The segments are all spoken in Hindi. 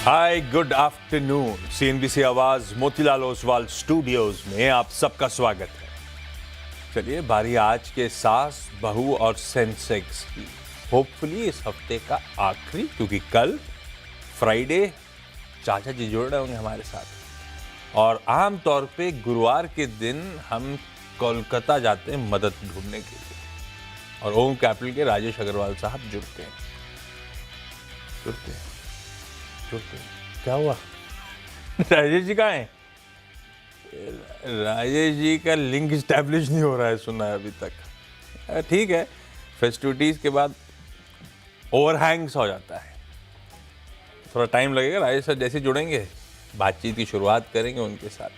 Hi good afternoon. सीएनबीसी आवाज मोतीलाल ओसवाल स्टूडियोज में आप सबका स्वागत है। चलिए बारी आज के सास बहू और सेंसेक्स की। होपफुली इस हफ्ते का आखिरी, क्योंकि कल फ्राइडे चाचा जी जुड़ रहे होंगे हमारे साथ। और आमतौर पे गुरुवार के दिन हम कोलकाता जाते हैं मदद ढूंढने के लिए, और ओम कैपिटल के राजेश अग्रवाल साहब जुड़ते हैं। क्या हुआ? राजेश जी कहाँ हैं? राजेश जी का लिंक स्टैब्लिश नहीं हो रहा है, सुना है अभी तक। ठीक है, फेस्टिविटीज के बाद ओवरहैंग्स हो जाता है, थोड़ा टाइम लगेगा। राजेश सर जैसे जुड़ेंगे बातचीत की शुरुआत करेंगे उनके साथ।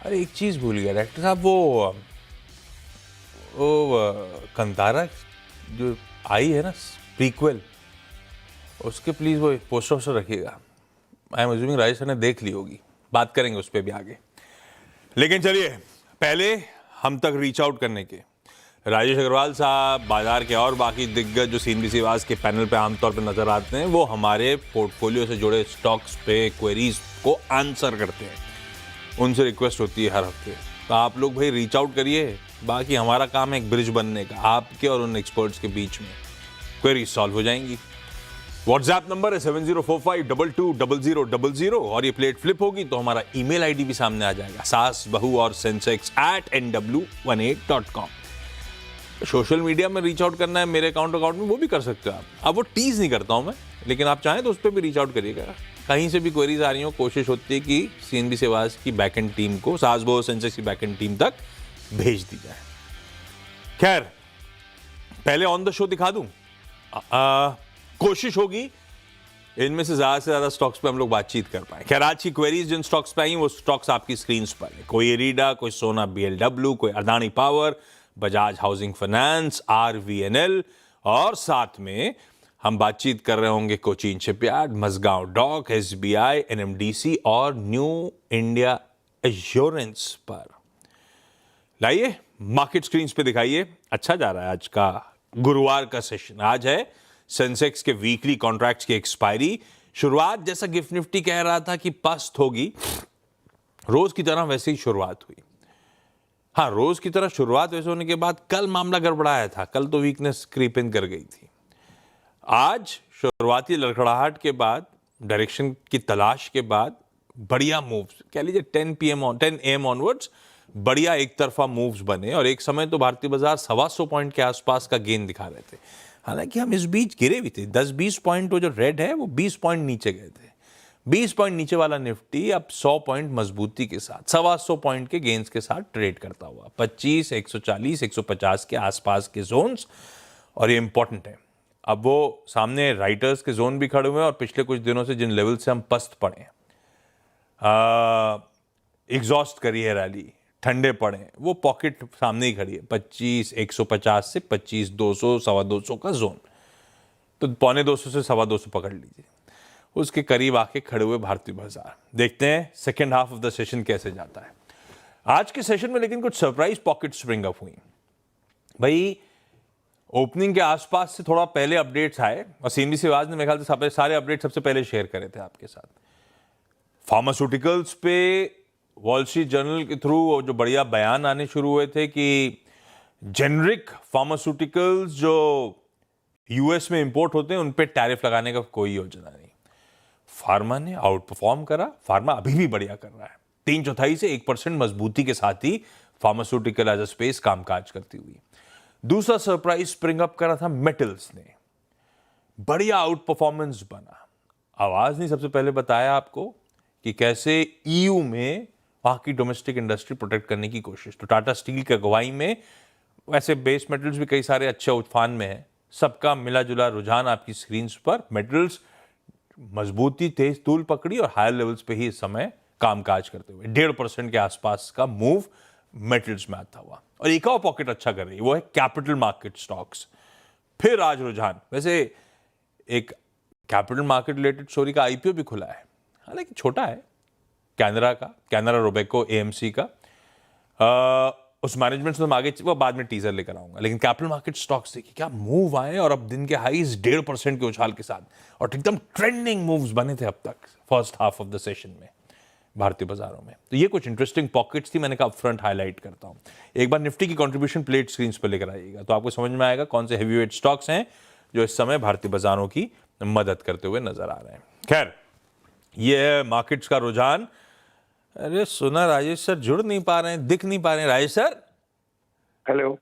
अरे एक चीज़ भूल गया डायरेक्टर साहब, वो कंतारा जो आई है ना प्रीक्वल, उसके प्लीज़ वो पोस्टर वोस्टर रखिएगा। I am assuming Rajesh sir ने देख ली होगी, बात करेंगे उस पर भी आगे। लेकिन चलिए पहले हम तक रीच आउट करने के राजेश अग्रवाल साहब, बाजार के और बाकी दिग्गज जो सीएनबीसी आवाज के पैनल पे आमतौर पे नजर आते हैं, वो हमारे पोर्टफोलियो से जुड़े स्टॉक्स पे क्वेरीज को आंसर करते हैं। उनसे रिक्वेस्ट होती है हर हफ्ते, तो आप लोग भाई रीच आउट करिए। बाकी हमारा काम है एक ब्रिज बनने का आपके और उन एक्सपर्ट्स के बीच में, क्वेरीज सॉल्व हो जाएंगी। व्हाट्सएप नंबर है 7045220000 और ये प्लेट फ्लिप होगी तो हमारा ईमेल आईडी भी सामने आ जाएगा, सास बहू और सेंसेक्स @nw18.com। सोशल मीडिया में रीच आउट करना है मेरे अकाउंट में, वो भी कर सकते हो आप। अब वो टीज नहीं करता हूं मैं, लेकिन आप चाहें तो उस पर भी रीच आउट करिएगा। कहीं से भी क्वेरीज आ रही हो, कोशिश होती है कि सीएनबीसी आवाज की बैकएंड टीम को, सास बहू सेंसेक्स की बैकएंड टीम तक भेज दी जाए। खैर पहले ऑन द शो दिखा दूं, कोशिश होगी इनमें से ज्यादा स्टॉक्स पे हम लोग बातचीत कर पाए। खैर आज की क्वेरीज जिन स्टॉक्स पे आई वो स्टॉक्स आपकी स्क्रीन पर है। कोई एरीडा, कोई सोना बीएलडब्ल्यू, कोई Adani Power, Bajaj Housing Finance, RVNL, और साथ में हम बातचीत कर रहे होंगे Cochin Shipyard, Mazagon Dock, SBI, NMDC और न्यू इंडिया एश्योरेंस पर। लाइए मार्केट स्क्रीन पे दिखाइए। अच्छा जा रहा है आज का गुरुवार का सेशन। आज है सेंसेक्स के वीकली कॉन्ट्रैक्ट्स की एक्सपायरी। शुरुआत जैसा गिफ्ट निफ्टी कह रहा था कि पस्त होगी, रोज की तरह वैसे ही शुरुआत हुई। हाँ, रोज की तरह शुरुआत वैसे होने के बाद कल मामला गड़बड़ाया था, कल तो वीकनेस क्रीप इन कर गई थी। आज शुरुआती लड़खड़ाहट के बाद, डायरेक्शन की तलाश के बाद बढ़िया मूव्स, कह लीजिए 10 AM ऑनवर्ड्स बढ़िया एक तरफा मूव्स बने, और एक समय तो भारतीय बाजार 125 पॉइंट के आसपास का गेन दिखा रहे थे। हालांकि हम इस बीच गिरे भी थे, 10-20 पॉइंट, वो जो रेड है वो 20 पॉइंट नीचे गए थे। 20 पॉइंट नीचे वाला निफ्टी अब 100 पॉइंट मजबूती के साथ, 125 पॉइंट के गेन्स के साथ ट्रेड करता हुआ 25, 140, 150 के आसपास के जोन्स। और ये इंपॉर्टेंट है, अब वो सामने राइटर्स के जोन भी खड़े हुए हैं, और पिछले कुछ दिनों से जिन लेवल से हम पस्त पड़े हैं, एग्जॉस्ट करी है रैली, ठंडे पड़े, वो पॉकेट सामने ही खड़ी है 25, 150 से 25, 200, 225 का जोन। तो 250 से 225 पकड़ लीजिए, उसके करीब आके खड़े हुए भारतीय बाजार। देखते हैं second half of the session कैसे जाता है। आज के सेशन में लेकिन कुछ सरप्राइज पॉकेट स्प्रिंग अप हुई भाई। ओपनिंग के आसपास से थोड़ा पहले अपडेट्स आए, और सीएनबीसी आवाज ने मेरे ख्याल से सारे अपडेट सबसे पहले शेयर करे थे आपके साथ। फार्मास्यूटिकल्स पे वॉल स्ट्रीट जर्नल के थ्रू जो बढ़िया बयान आने शुरू हुए थे कि जेनरिक फार्मास्यूटिकल्स जो यूएस में इंपोर्ट होते हैं उन पे टैरिफ लगाने का कोई योजना नहीं। फार्मा ने आउट परफॉर्म करा, फार्मा अभी भी बढ़िया कर रहा है, 3/4 से 1% मजबूती के साथ ही फार्मास्यूटिकल एज अ स्पेस कामकाज करती हुई। दूसरा सरप्राइज स्प्रिंग अप करा था मेटल्स ने, बढ़िया आउट परफॉर्मेंस बना। आवाज ने सबसे पहले बताया आपको कि कैसे ईयू में वहां की डोमेस्टिक इंडस्ट्री प्रोटेक्ट करने की कोशिश। तो टाटा स्टील की अगुवाई में, वैसे बेस मेटल्स भी कई सारे अच्छे उत्थान में है, सबका मिला जुला रुझान आपकी स्क्रीन पर। मेटल्स मजबूती, तेज तूल पकड़ी, और हायर लेवल्स पे ही इस समय कामकाज करते हुए 1.5% के आसपास का मूव मेटल्स में आता हुआ। और एक और पॉकेट अच्छा कर रही है, वो है कैपिटल मार्केट स्टॉक्स। फिर आज रुझान, वैसे एक कैपिटल मार्केट रिलेटेड स्टोरी का आईपीओ भी खुला है, हालांकि छोटा है, कैनरा का, कैनरा रोबेको एएमसी का। उस मैनेजमेंट से हम आगे वो बाद में टीजर लेकर आऊंगा, लेकिन कैपिटल मार्केट स्टॉक्स देखिए क्या मूव आए, और अब दिन के हाईज 1.5% के उछाल के साथ, और एकदम ट्रेंडिंग मूव्स बने थे अब तक first half of the session में भारतीय बाजारों में। तो ये कुछ इंटरेस्टिंग पॉकेट्स थी, मैंने कहा अपफ्रंट हाईलाइट करता हूं। एक बार निफ्टी की कंट्रीब्यूशन प्लेट स्क्रीन पर लेकर आइएगा तो आपको समझ में आएगा कौन से हैवीवेट स्टॉक्स हैं जो इस समय भारतीय बाजारों की मदद करते हुए नजर आ रहे हैं। खैर, ये है मार्केट्स का रुझान। अरे सुना राजेश सर जुड़ नहीं पा रहे हैं, दिख नहीं पा रहे हैं। Rajesh sir, hello.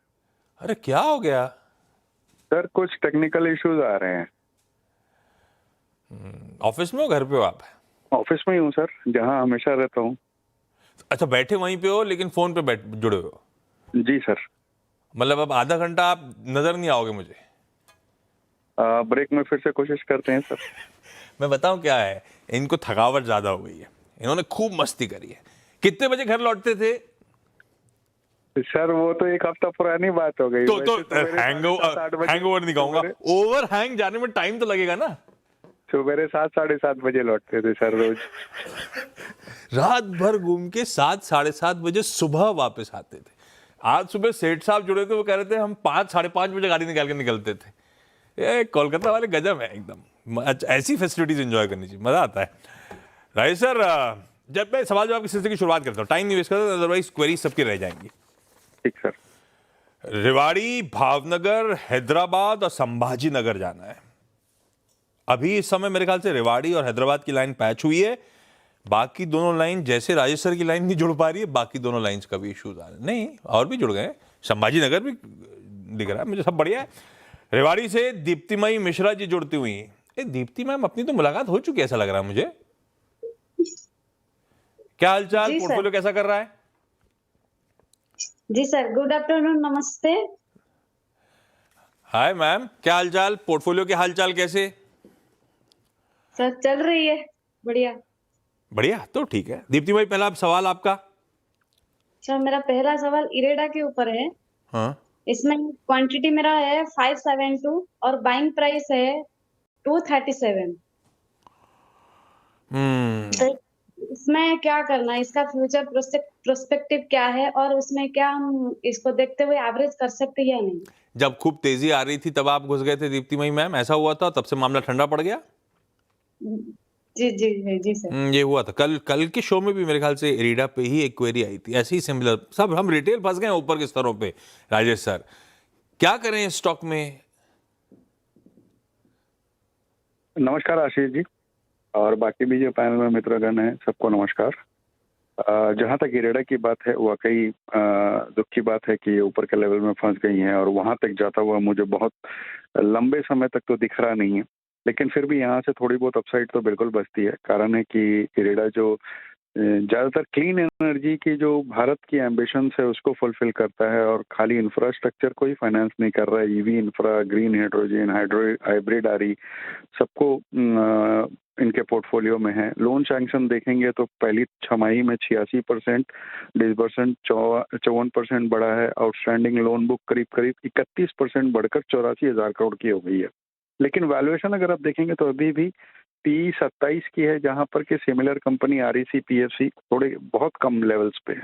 अरे क्या हो गया सर, कुछ टेक्निकल इश्यूज आ रहे हैं। ऑफिस में हो, घर पे हो आप? ऑफिस में ही हूँ सर, जहाँ हमेशा रहता हूँ। अच्छा, बैठे वहीं पे हो लेकिन फोन पे जुड़े हुए हो? जी सर। मतलब अब आधा घंटा आप नजर नहीं आओगे मुझे? ब्रेक में फिर से कोशिश करते हैं सर। मैं बताऊं क्या है, इनको थकावट ज्यादा हो गई है, इन्होंने खूब मस्ती करी है। कितने बजे घर लौटते थे? सर वो तो एक हफ्ता पुरानी बात हो गई। तो हैंगओवर नहीं कहूंगा, ओवर हैंग जाने में टाइम तो लगेगा ना। सुबह 7 साढ़े 7 बजे लौटते थे सर रोज। रात भर घूम के 7 साढ़े 7 बजे सुबह वापस आते थे। आज सुबह सेठ साहब जुड़े थे, वो कह रहे थे हम 5 साढ़े 5 बजे गाड़ी निकाल के निकलते थे। ये कोलकाता वाले गजब है एकदम। ऐसी फैसिलिटीज एंजॉय करनी चाहिए, मजा आता है। राइट सर, जब मैं सवाल जवाब के सिलसिले की शुरुआत करता हूँ, टाइम नहीं वेस्ट करता, अदरवाइज क्वेरी सबकी रह जाएंगी। ठीक सर। रेवाड़ी, भावनगर, हैदराबाद और संभाजी नगर जाना है। अभी इस समय मेरे ख्याल से रेवाड़ी और हैदराबाद की लाइन पैच हुई है, बाकी दोनों लाइन जैसे राजेश सर की लाइन नहीं जुड़ पा रही है, बाकी दोनों लाइंस का भी इश्यूज आ रहे हैं। नहीं, और भी जुड़ गए, संभाजी नगर भी दिख रहा है मुझे, सब बढ़िया है। रेवाड़ी से दीप्तिमयी मिश्रा जी जुड़ती हुई। दीप्ति मैम, अपनी तो मुलाकात हो चुकी है ऐसा लग रहा है मुझे। क्या हालचाल, पोर्टफोलियो कैसा कर रहा है? जी सर, गुड आफ्टरनून, नमस्ते। हाय मैम, क्या हालचाल, पोर्टफोलियो के हालचाल कैसे? सर चल रही है, बढ़िया बढ़िया, तो ठीक है। दीप्ति भाई, पहला सवाल आपका। सर, मेरा पहला सवाल इरेडा के ऊपर है। हाँ, इसमें क्वांटिटी मेरा है 572 और बाइंग प्राइस है 237। तो इसमें क्या करना है, इसका फ्यूचर प्रोस्पेक्टिव क्या है, और उसमें क्या हम इसको देखते हुए एवरेज कर सकते हैं या नहीं? जब खूब तेजी आ रही थी तब आप घुस गए थे दीप्तिमयी मैम, ऐसा हुआ था? तब से मामला ठंडा पड़ गया? जी जी जी सर। ये हुआ था। कल के शो में भी मेरे ख्याल से इरेडा पे ही एक क्वेरी आई थी, ऐसी ही सिमिलर। सब हम रिटेल फंस गए ऊपर के स्तरों पे। राजेश सर, क्या करें इस स्टॉक में? नमस्कार आशीष जी, और बाकी भी जो पैनल में मित्रगण हैं सबको नमस्कार। जहाँ तक इरेडा की बात है, वाकई दुख की बात है कि ऊपर के लेवल में फंस गई हैं, और वहां तक जाता हुआ मुझे बहुत लंबे समय तक तो दिख रहा नहीं है, लेकिन फिर भी यहाँ से थोड़ी बहुत अपसाइड तो बिल्कुल बचती है। कारण है कि इरेडा जो ज़्यादातर क्लीन एनर्जी की जो भारत की एम्बिशंस है उसको फुलफिल करता है, और खाली इंफ्रास्ट्रक्चर को ही फाइनेंस नहीं कर रहा है। EV infra, green hydrogen, hybrid आ रही, सबको इनके पोर्टफोलियो में है। लोन सैंक्शन देखेंगे तो पहली छमाही में 86%, डिसबर्समेंट 54% बढ़ा है। आउटस्टैंडिंग लोन बुक करीब करीब 31% बढ़कर 84,000 करोड़ की हो गई है। लेकिन वैल्यूएशन अगर आप देखेंगे तो अभी भी पी 27 की है, जहां पर कि सिमिलर कंपनी आरईसी, पीएफसी थोड़े बहुत कम लेवल्स पे है।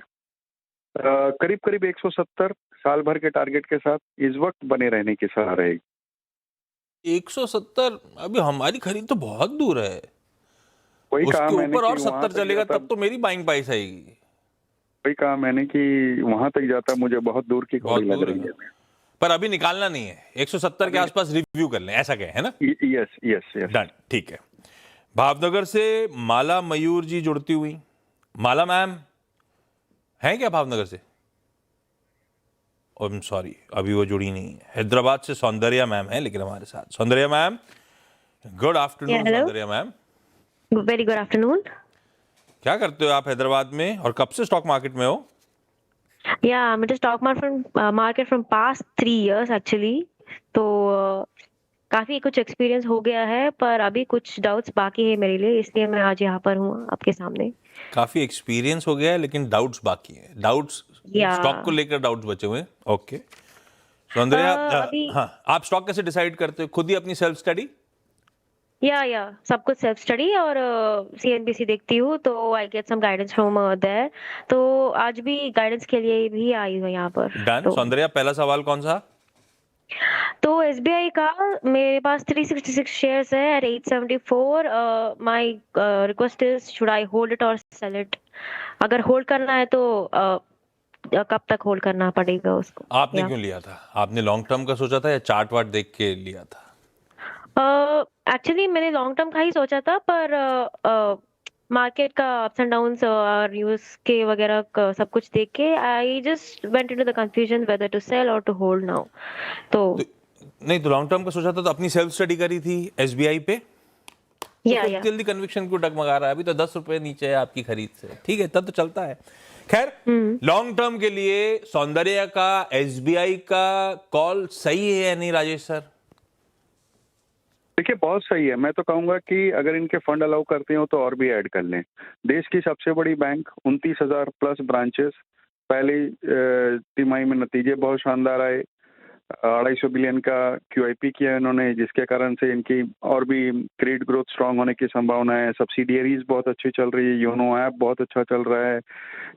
करीब करीब 170 साल भर के टारगेट के साथ इस वक्त बने रहने की सलाह रहेगी। 170? अभी हमारी खरीद तो बहुत दूर है, वही उसके कहा मैंने ऊपर और कि 70 चलेगा तब तो मेरी बाइंग प्राइस आएगी। वही कहा मैंने कि वहां तक जाता मुझे बहुत दूर की बहुत कौड़ी लग दूर रही है, है। पर अभी निकालना नहीं है। 170 के आसपास रिव्यू कर लें, ऐसा कहें, है ना? यस यस यस, डन, ठीक है। भावनगर से माला मयूर जी जुड़ती हुई। माला मैम है क्या भावनगर से? आई एम सॉरी, अभी वो जुड़ी नहीं है। हैदराबाद से सौंदर्या मैम है लेकिन हमारे साथ। Soundarya ma'am, good afternoon. Soundarya ma'am, very good afternoon. क्या करते हो आप हैदराबाद में, और कब से स्टॉक मार्केट में हो? या मैं stock market from past 3 years actually. तो काफी कुछ एक्सपीरियंस हो गया है, पर अभी कुछ डाउट्स बाकी है मेरे लिए, इसलिए मैं आज यहाँ पर हूँ आपके सामने। काफी एक्सपीरियंस हो गया है लेकिन डाउट्स बाकी हैं। डाउट्स, स्टॉक को लेकर डाउट्स बचे हुए हैं। ओके सौंदर्या, अभी हाँ, आप स्टॉक कैसे डिसाइड करते हो? खुद ही अपनी सेल्फ स्टडी? या सब कुछ सेल्फ स्टडी और सीएनबीसी देखती हूँ, तो I get some guidance from there. तो आज भी गाइडेंस के लिए भी आई हूँ यहाँ पर। डन। तो सौंदर्या, पहला सवाल कौन सा? एसबीआई का मेरे पास 366 शेयर्स है at 874। My request is should I hold it और सेल इट? अगर होल्ड करना है तो कब तक होल्ड करना पड़ेगा उसको? आपने क्यों लिया था? आपने लॉन्ग टर्म का सोचा था या चार्ट वार्ट देख के लिया था? एक्चुअली मैंने लॉन्ग टर्म का ही सोचा था, पर मार्केट का अप्स एंड डाउन्स और न्यूज़ के वगैरह का सब कुछ देख के I just went into the confusion whether to sell और टू होल्ड नाउ। तो नहीं, तो लॉन्ग टर्म का सोचा था तो अपनी सेल्फ स्टडी करी थी एसबीआई पे, तो या फिर जल्दी कन्विक्शन क्यों डगमगा रहा है? अभी तो 10 रुपए नीचे है आपकी खरीद से, ठीक है, तब तो चलता है। खैर, लॉन्ग टर्म के लिए सौंदर्या का एसबीआई का कॉल सही है या नहीं राजेश सर? देखिए, बहुत सही है। मैं तो कहूंगा कि अगर इनके फंड अलाउ करते हो तो और भी ऐड कर लें। देश की सबसे बड़ी बैंक, 29,000 प्लस ब्रांचेस, पहली तिमाही में नतीजे बहुत शानदार आए। 250 बिलियन का क्यूआईपी किया इन्होंने, जिसके कारण से इनकी और भी क्रेडिट ग्रोथ स्ट्रांग होने की संभावना है। सब्सिडियरीज बहुत अच्छी चल रही है, योनो ऐप बहुत अच्छा चल रहा है।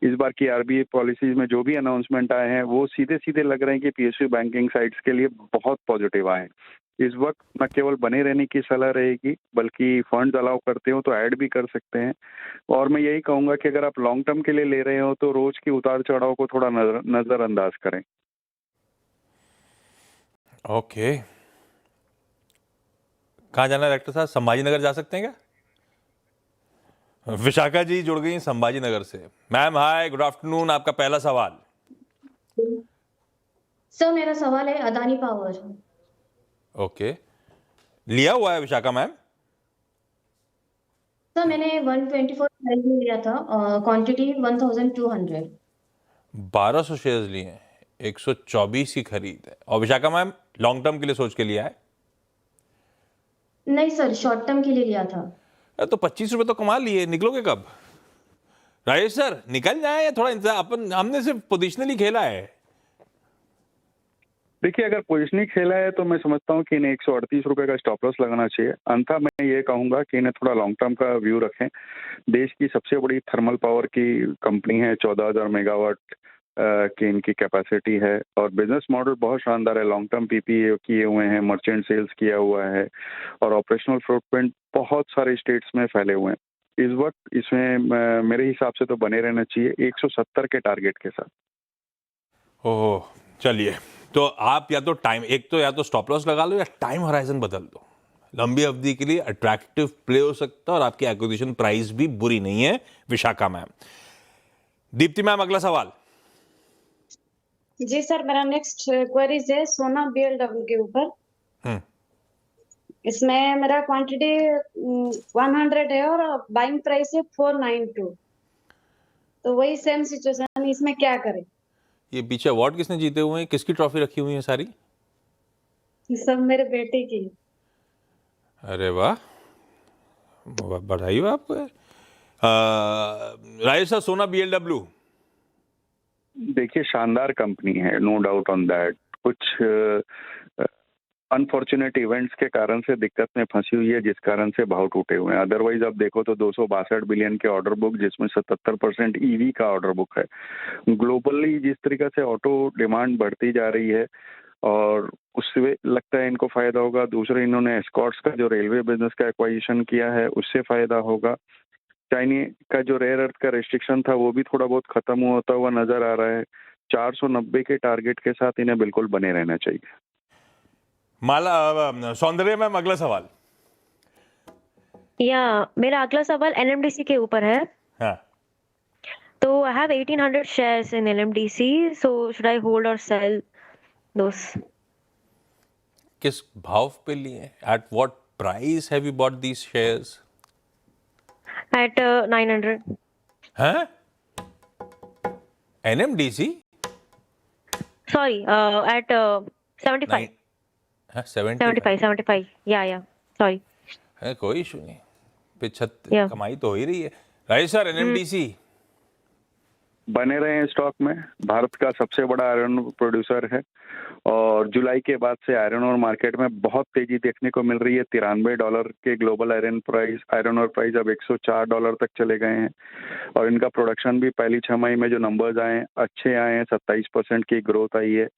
इस बार की आरबीआई पॉलिसीज में जो भी अनाउंसमेंट आए हैं वो सीधे सीधे लग रहे हैं कि पीएसयू बैंकिंग साइट्स के लिए बहुत पॉजिटिव आए। इस वक्त न केवल बने रहने की सलाह रहेगी, बल्कि फंड्स अलाउ करते हो तो ऐड भी कर सकते हैं। और मैं यही कहूंगा कि अगर आप लॉन्ग टर्म के लिए ले रहे हो तो रोज की उतार चढ़ाव को थोड़ा नजरअंदाज करें। ओके, कहाँ जाना है डायरेक्टर साहब? संभाजी नगर जा सकते हैं क्या? विशाखा जी जुड़ गई संभाजी नगर से। Ma'am hi, good afternoon. आपका पहला सवाल। सर मेरा सवाल है अदानी पावर। ओके, लिया हुआ है विशाखा मैम? सर मैंने 124 प्राइस में लिया था, क्वांटिटी 1200। 1200 शेयर्स लिए हैं, 124 की खरीद है। और विशाखा मैम लॉन्ग टर्म के लिए सोच के लिया है? नहीं सर, शॉर्ट टर्म के लिए लिया था। तो 25 रुपए तो कमा लिए, निकलोगे कब? राजेश सर निकल जाए या थोड़ा इंतजार? अपन हमने सिर्फ पोजिशनली खेला है। देखिए, अगर पोजिशनिंग खेला है तो मैं समझता हूँ कि इन्हें 138 रुपए का स्टॉप लॉस लगाना चाहिए। अन्यथा मैं ये कहूंगा कि इन्हें थोड़ा लॉन्ग टर्म का व्यू रखें। देश की सबसे बड़ी थर्मल पावर की कंपनी है, 14,000 मेगावाट की इनकी कैपेसिटी है और बिजनेस मॉडल बहुत शानदार है। लॉन्ग टर्म पीपीए किए हुए हैं, मर्चेंट सेल्स किया हुआ है और ऑपरेशनल फुटप्रिंट बहुत सारे स्टेट्स में फैले हुए हैं। इस वक्त इसमें मेरे हिसाब से तो बने रहना चाहिए 170 के टारगेट के साथ। ओह, चलिए, तो आप या तो टाइम, एक तो या तो स्टॉप लॉस लगा लो या टाइम होराइजन बदल दो। लंबी अवधि के लिए अट्रैक्टिव प्ले हो सकता है और आपकी एक्विजिशन प्राइस भी बुरी नहीं है विशाखा मैम। दीप्ति मैम अगला सवाल। जी सर, मेरा नेक्स्ट क्वेरीज है सोना बीएलडब्ल्यू के ऊपर। इसमें मेरा क्वांटिटी 100 है और बाइंग प्राइस है 492। तो वही सेम सिचुएशन, इसमें क्या करें? ये पीछे अवार्ड किसने जीते हुए हैं? किसकी ट्रॉफी रखी हुई है सारी? सब मेरे बेटे की। अरे वाह, बधाई हो आपको। राजेश सर, सोना बीएलडब्ल्यू। देखिए, शानदार कंपनी है, नो डाउट ऑन दैट। कुछ अनफॉर्चुनेट इवेंट्स के कारण से दिक्कत में फंसी हुई है, जिस कारण से भाव टूटे हुए हैं। अदरवाइज आप देखो तो 262 बिलियन के ऑर्डर बुक, जिसमें 77% ईवी का ऑर्डर बुक है। ग्लोबली जिस तरीके से ऑटो डिमांड बढ़ती जा रही है और उससे लगता है इनको फायदा होगा। दूसरे, इन्होंने एस्कॉर्ट्स का जो रेलवे बिजनेस का एक्वाजिशन किया है उससे फायदा होगा। चाइना का जो रेयर अर्थ का रेस्ट्रिक्शन था वो भी थोड़ा बहुत खत्म होता हुआ नजर आ रहा है। 490 के टारगेट के साथ इन्हें बिल्कुल बने रहना चाहिए। माला, सौंदर्य मैम अगला सवाल। या मेरा अगला सवाल एनएमडीसी के ऊपर है। हाँ, तो I have 1800 shares in NMDC, so should I hold और सेल दोस? किस भाव पे लिए? At what price have you bought these shares? At 900। हैं? एनएमडीसी? Sorry, eight 75। 75 या सॉरी। है, कोई इशू नहीं, Yeah. कमाई तो हो ही रही है। राजेश सर, एनएमडीसी बने रहे हैं स्टॉक में। भारत का सबसे बड़ा आयरन ओर प्रोड्यूसर है और जुलाई के बाद से आयरन ओर मार्केट में बहुत तेजी देखने को मिल रही है। $93 के ग्लोबल आयरन ओर प्राइस अब $104 तक चले गए हैं और इनका प्रोडक्शन भी पहली 6 मई में जो नंबर्स आए अच्छे आए हैं। 27% की ग्रोथ आई है।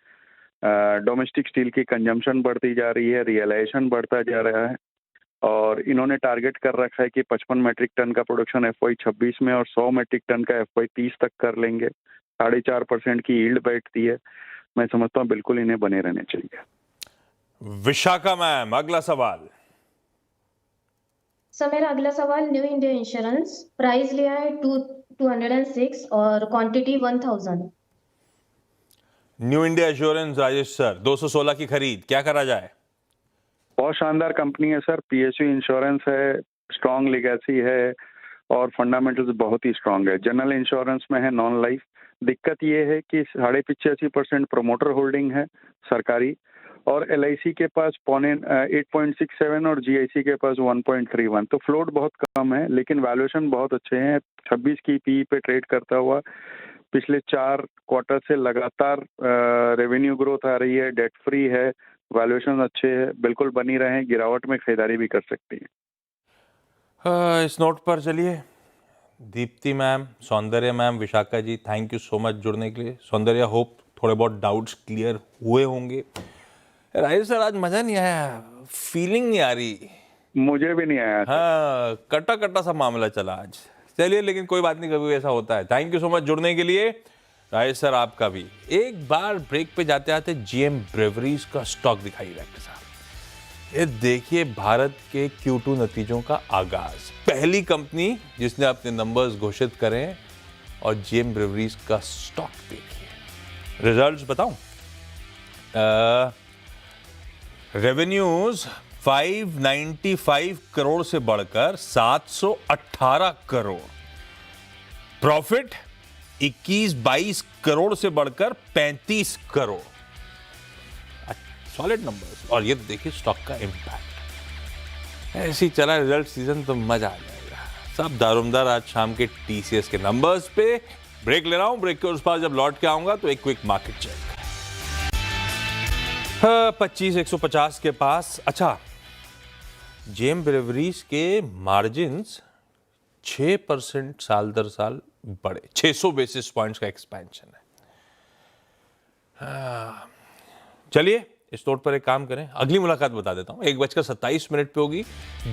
डोमेस्टिक स्टील की कंजम्पशन बढ़ती जा रही है, रियलाइजेशन बढ़ता जा रहा है और इन्होंने टारगेट कर रखा है कि 55 मैट्रिक टन का प्रोडक्शन FY 26 में और 100 मैट्रिक टन का FY 30 तक कर लेंगे। 4.5% की यील्ड बैठती है। मैं समझता हूँ बिल्कुल इन्हें बने रहने चाहिए। विशाखा मैम, अगला सवाल। सर मेरा अगला सवाल न्यू इंडिया इंश्योरेंस, प्राइस लिया है 206 और quantity 1000। New India assurance, Rajesh sir, 216 की खरीद, क्या करा जाए? बहुत शानदार कंपनी है सर। PSU इंश्योरेंस है, स्ट्रॉन्ग लिगेसी है और फंडामेंटल्स बहुत ही स्ट्रॉन्ग है। जनरल इंश्योरेंस में है नॉन लाइफ। दिक्कत ये है कि 85% प्रमोटर होल्डिंग है सरकारी और LIC के पास 8.67 और GIC के पास 1.31। तो फ्लोट बहुत कम है लेकिन वैल्यूएशन बहुत अच्छे हैं। 26 की PE पे ट्रेड करता हुआ पिछले 4 क्वार्टर से लगातार रेवेन्यू ग्रोथ आ रही है, डेट फ्री है, वैल्यूएशन अच्छे है। बिल्कुल बनी रहे, गिरावट में खरीदारी भी कर सकती है। इस नोट पर चलिए, Deepti ma'am, Saundarya ma'am, Vishakha ji, thank you so much जुड़ने के लिए। सौंदर्य, होप थोड़े बहुत डाउट्स क्लियर हुए होंगे। राजेश सर, आज मजा नहीं आया, फीलिंग नहीं आ रही। मुझे भी नहीं आया। हाँ, कटा कटा सा मामला चला आज। चलिए, लेकिन कोई बात नहीं, कभी ऐसा होता है। थैंक यू सो मच जुड़ने के लिए। राजेश सर, आपका भी। एक बार ब्रेक पे जाते आते GM ब्रेवरीज का स्टॉक दिखाई डायरेक्टर साहब। ये देखिए, भारत के Q2 नतीजों का आगाज, पहली कंपनी जिसने अपने नंबर्स घोषित करें और GM ब्रेवरीज का स्टॉक देखिए। रिजल्ट्स बताऊं? रेवेन्यूज 595 करोड़ से बढ़कर 718 करोड़, प्रॉफिट 21-22 करोड़ से बढ़कर 35 करोड़। Solid numbers. और ये देखिए स्टॉक का इम्पैक्ट। ऐसी चला रिजल्ट सीजन तो मजा आ जाएगा। सब दारोमदार आज शाम के TCS के नंबर्स पे। ब्रेक ले रहा हूं, ब्रेक के उस पास जब लौट के आऊंगा तो एक क्विक मार्केट चेक। 25,150 के पास। अच्छा, GM ब्रेवरीज के मार्जिन्स 6% साल दर साल बढ़े, 600 बेसिस पॉइंट्स का एक्सपेंशन है। चलिए, इस नोट पर एक काम करें, अगली मुलाकात बता देता हूं। 1:27 पे होगी।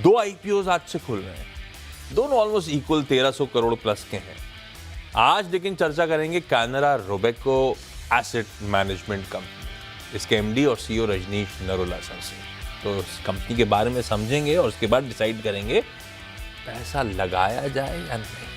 2 IPOs आज से खुल रहे हैं, दोनों ऑलमोस्ट इक्वल 1300 करोड़ प्लस के हैं। आज लेकिन चर्चा करेंगे Canara Robeco asset management company, इसके MD और CEO रजनीश नरोला सर से। तो इस कंपनी के बारे में समझेंगे और उसके बाद डिसाइड करेंगे पैसा लगाया जाए या नहीं।